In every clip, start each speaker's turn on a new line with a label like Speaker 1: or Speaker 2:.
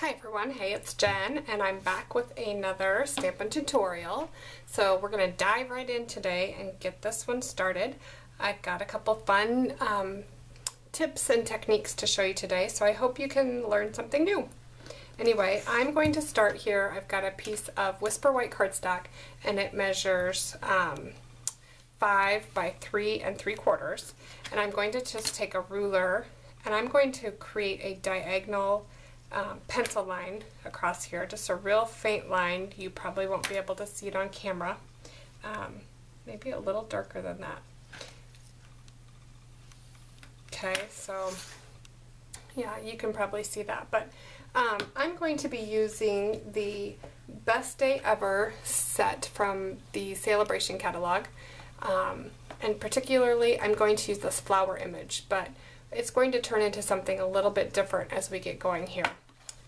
Speaker 1: Hi everyone, hey, it's Jen and I'm back with another Stampin' tutorial. So we're going to dive right in today and get this one started. I've got a couple fun tips and techniques to show you today, so I hope you can learn something new. Anyway, I'm going to start here. I've got a piece of Whisper White cardstock and it measures 5 by 3 3/4, and I'm going to just take a ruler and I'm going to create a diagonal pencil line across here, just a real faint line. You probably won't be able to see it on camera. Maybe a little darker than that. Okay, so yeah, you can probably see that, but I'm going to be using the Best Day Ever set from the Celebration catalog, and particularly I'm going to use this flower image, but it's going to turn into something a little bit different as we get going here.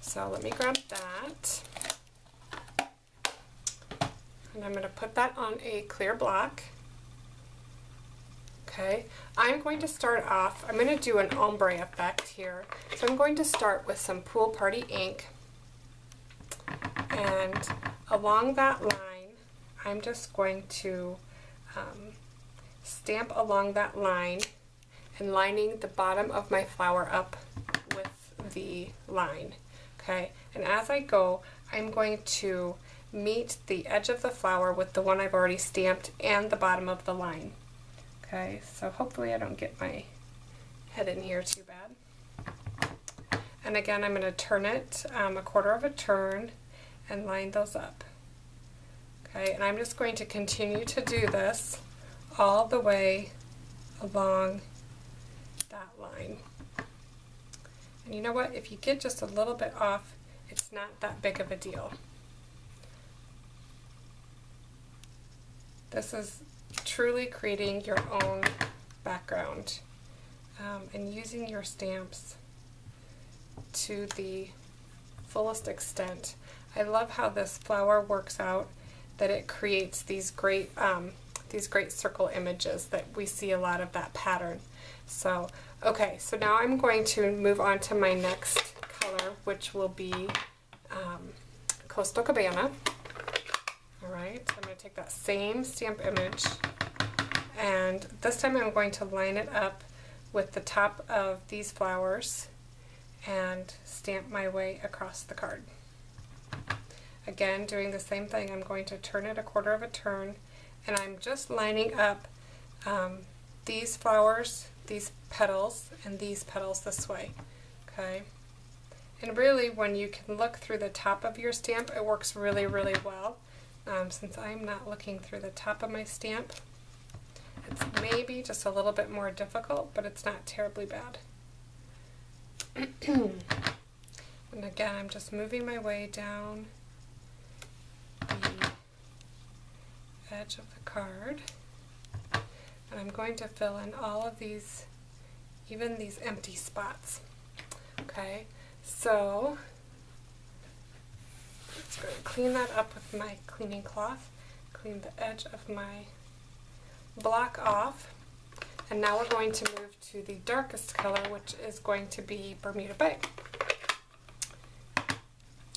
Speaker 1: So let me grab that, and I'm going to put that on a clear block. Okay, I'm going to start off, I'm going to do an ombre effect here. So I'm going to start with some Pool Party ink, and along that line I'm just going to stamp along that line and lining the bottom of my flower up with the line. Okay, and as I go, I'm going to meet the edge of the flower with the one I've already stamped and the bottom of the line. Okay, so hopefully I don't get my head in here too bad. And again, I'm going to turn it a 1/4 of a turn and line those up. Okay, and I'm just going to continue to do this all the way along that line. And you know what, if you get just a little bit off, it's not that big of a deal. This is truly creating your own background and using your stamps to the fullest extent. I love how this flower works out, that it creates these great circle images that we see a lot of that pattern. So, okay, so now I'm going to move on to my next color, which will be Coastal Cabana. Alright, so I'm going to take that same stamp image, and this time I'm going to line it up with the top of these flowers and stamp my way across the card. Again, doing the same thing, I'm going to turn it a 1/4 of a turn, and I'm just lining up these flowers, these petals, and these petals this way. Okay, and really when you can look through the top of your stamp, it works really, really well. Since I'm not looking through the top of my stamp, it's maybe just a little bit more difficult, but it's not terribly bad. And again, I'm just moving my way down the edge of the card, and I'm going to fill in all of these, even these empty spots. Okay, so let's go clean that up with my cleaning cloth, clean the edge of my block off, and now we're going to move to the darkest color, which is going to be Bermuda Bay.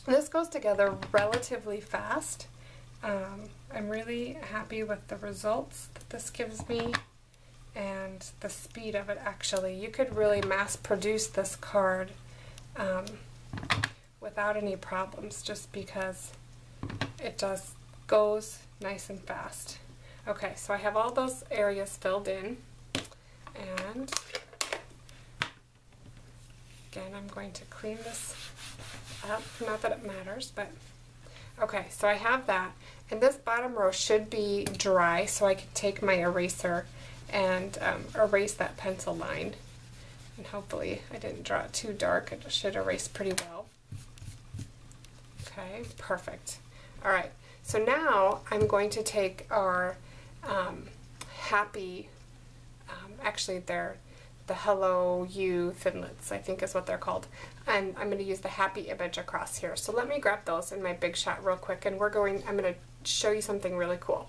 Speaker 1: This goes together relatively fast. I'm really happy with the results that this gives me and the speed of it. Actually, you could really mass produce this card without any problems, just because it just goes nice and fast. Okay, so I have all those areas filled in, and again I'm going to clean this up, not that it matters, but okay, so I have that, and this bottom row should be dry, so I can take my eraser and erase that pencil line, and hopefully I didn't draw it too dark. It should erase pretty well. Okay, perfect. Alright, so now I'm going to take our happy, actually they're the Hello You Thinlits, I think is what they're called, and I'm going to use the happy image across here. So let me grab those in my Big Shot real quick, and I'm going to show you something really cool.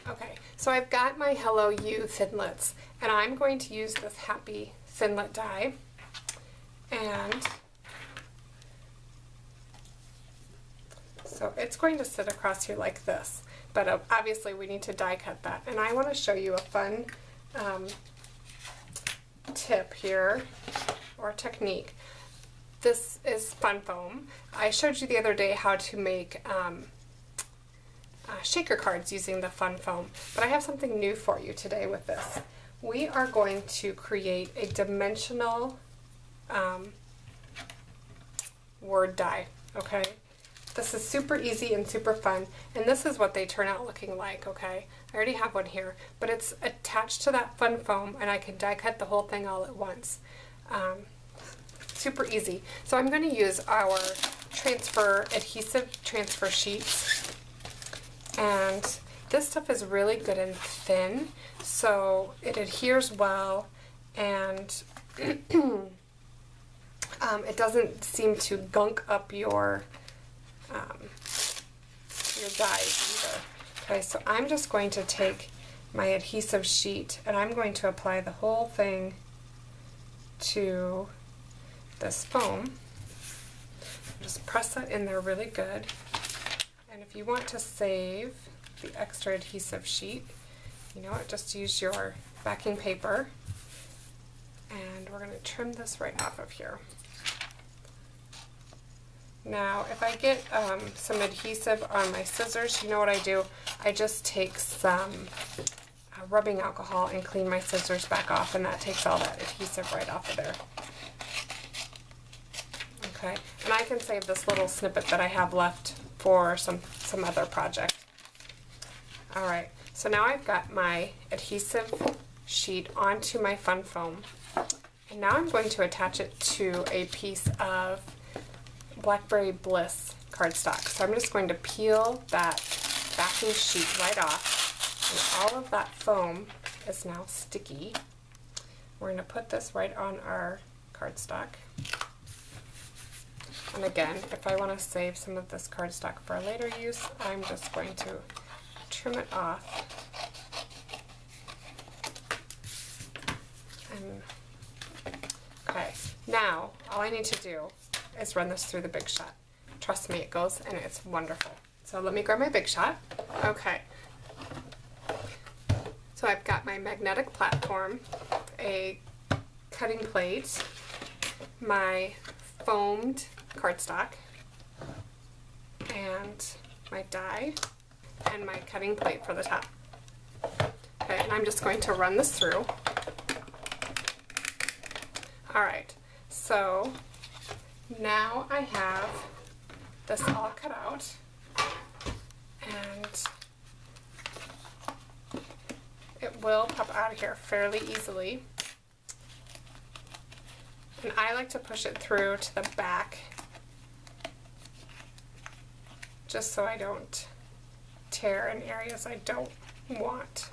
Speaker 1: Okay, so I've got my Hello You Thinlits, and I'm going to use this happy Thinlit die, and So it's going to sit across here like this, but obviously we need to die cut that. And I want to show you a fun tip here, or technique. This is fun foam. I showed you the other day how to make shaker cards using the fun foam, but I have something new for you today with this. We are going to create a dimensional word die, okay? This is super easy and super fun, and this is what they turn out looking like, okay? I already have one here, but it's attached to that fun foam, and I can die cut the whole thing all at once. Super easy. So I'm going to use our adhesive transfer sheets, and this stuff is really good and thin, so it adheres well, and it doesn't seem to gunk up your dies either. Okay, so I'm just going to take my adhesive sheet and I'm going to apply the whole thing to this foam. Just press that in there really good. And if you want to save the extra adhesive sheet, you know what, just use your backing paper, and we're going to trim this right off of here. Now, if I get some adhesive on my scissors, you know what I do? I just take some rubbing alcohol and clean my scissors back off, and that takes all that adhesive right off of there. Okay, and I can save this little snippet that I have left for some other project. Alright, so now I've got my adhesive sheet onto my fun foam, and now I'm going to attach it to a piece of Blackberry Bliss cardstock. So I'm just going to peel that backing sheet right off, and all of that foam is now sticky. We're going to put this right on our cardstock. And again, if I want to save some of this cardstock for later use, I'm just going to trim it off. And okay, now all I need to do is run this through the Big Shot. Trust me, it goes and it's wonderful. So let me grab my Big Shot. Okay. So I've got my magnetic platform, a cutting plate, my foamed cardstock, and my die, and my cutting plate for the top. Okay, and I'm just going to run this through. Alright, so now I have this all cut out, and it will pop out of here fairly easily. And I like to push it through to the back just so I don't tear in areas I don't want.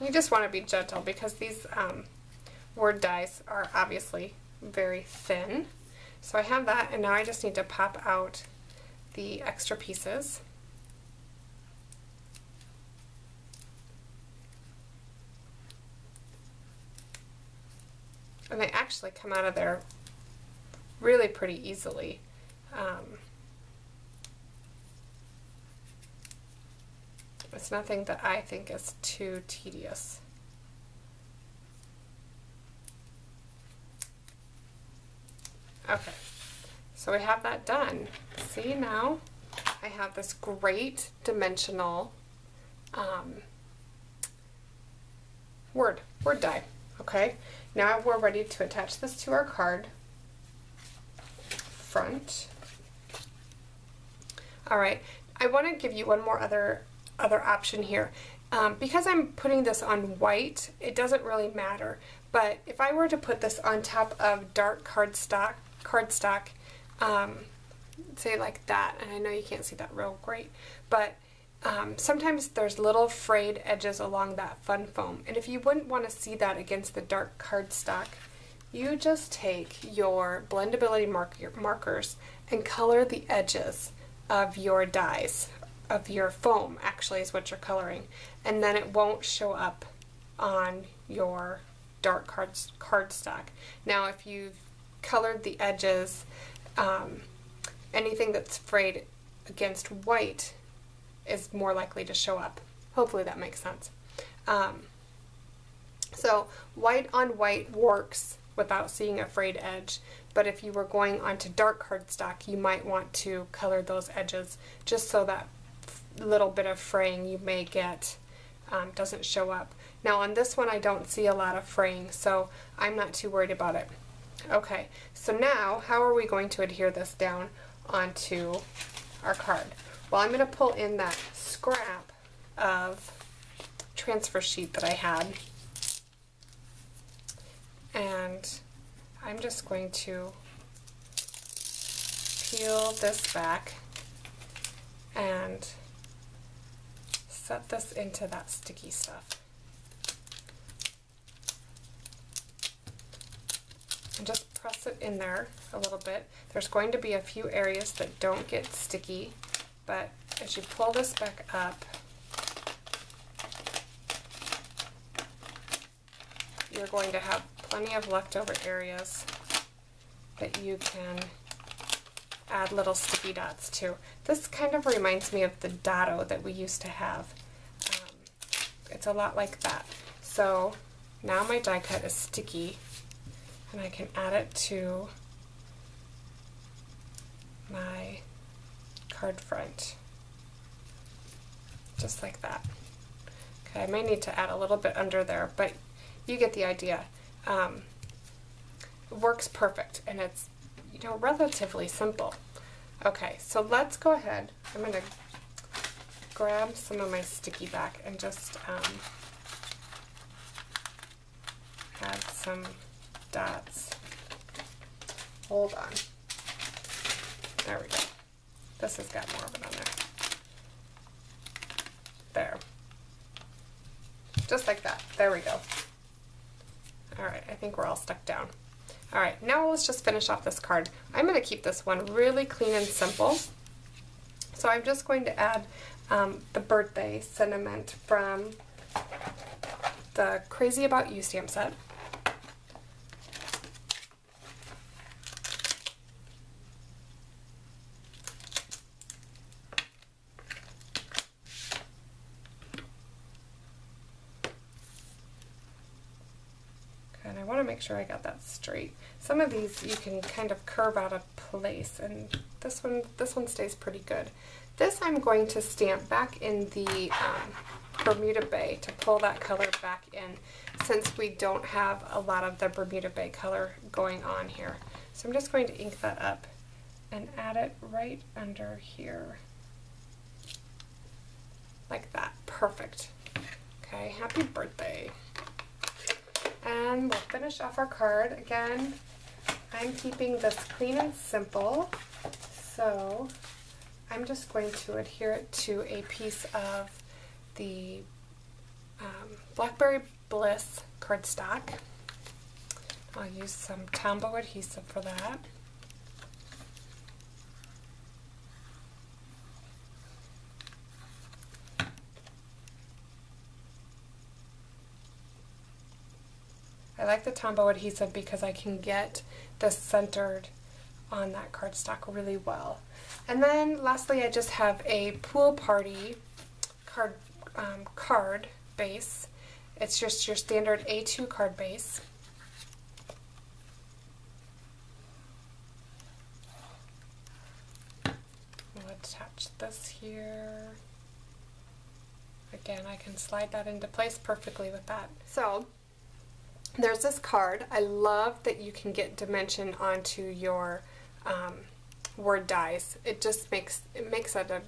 Speaker 1: You just want to be gentle because these word dies are obviously very thin. So I have that, and now I just need to pop out the extra pieces. And they actually come out of there really pretty easily. It's nothing that I think is too tedious. Okay, so we have that done. See, now I have this great dimensional word die. Okay, now we're ready to attach this to our card front. Alright, I want to give you one more other option here. Because I'm putting this on white, it doesn't really matter, but if I were to put this on top of dark cardstock, say like that, and I know you can't see that real great, but sometimes there's little frayed edges along that fun foam, and if you wouldn't want to see that against the dark cardstock, you just take your blendability markers and color the edges of your dies, of your foam actually is what you're coloring, and then it won't show up on your dark cardstock. Now if you've colored the edges, anything that's frayed against white is more likely to show up. Hopefully that makes sense. So white on white works without seeing a frayed edge, but if you were going onto dark cardstock, you might want to color those edges just so that little bit of fraying you may get doesn't show up. Now on this one I don't see a lot of fraying, so I'm not too worried about it. Okay, so now how are we going to adhere this down onto our card? Well, I'm going to pull in that scrap of transfer sheet that I had, and I'm just going to peel this back and set this into that sticky stuff. And just press it in there a little bit. There's going to be a few areas that don't get sticky, but as you pull this back up, you're going to have plenty of leftover areas that you can add little sticky dots to. This kind of reminds me of the dado that we used to have. It's a lot like that. So now my die cut is sticky, and I can add it to my card front, just like that. Okay, I may need to add a little bit under there, but you get the idea. It works perfect, and it's, you know, relatively simple. Okay, so let's go ahead. I'm going to grab some of my sticky back and just add some dots. Hold on. There we go. This has got more of it on there. There. Just like that. There we go. Alright, I think we're all stuck down. Alright, now let's just finish off this card. I'm going to keep this one really clean and simple. So I'm just going to add the birthday sentiment from the Crazy About You stamp set. And I want to make sure I got that straight. Some of these you can kind of curve out of place, and this one stays pretty good. This I'm going to stamp back in the Bermuda Bay to pull that color back in, since we don't have a lot of the Bermuda Bay color going on here. So I'm just going to ink that up and add it right under here. Like that. Perfect. Okay, happy birthday. And we'll finish off our card. Again, I'm keeping this clean and simple, so I'm just going to adhere it to a piece of the Blackberry Bliss cardstock. I'll use some Tombow adhesive for that. I like the Tombow adhesive because I can get this centered on that cardstock really well. And then lastly, I just have a Pool Party card base. It's just your standard A2 card base. We'll attach this here. Again, I can slide that into place perfectly with that. So there's this card. I love that you can get dimension onto your word dies. It just makes a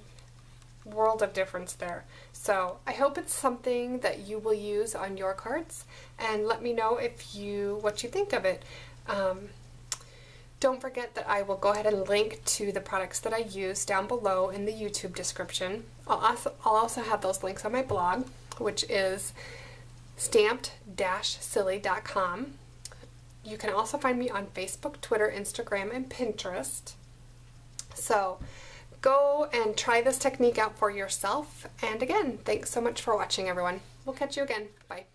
Speaker 1: world of difference there. So I hope it's something that you will use on your cards, and let me know what you think of it. Don't forget that I will go ahead and link to the products that I use down below in the YouTube description. I'll also have those links on my blog, which is stamped-silly.com. You can also find me on Facebook, Twitter, Instagram, and Pinterest. So go and try this technique out for yourself. And again, thanks so much for watching, everyone. We'll catch you again. Bye.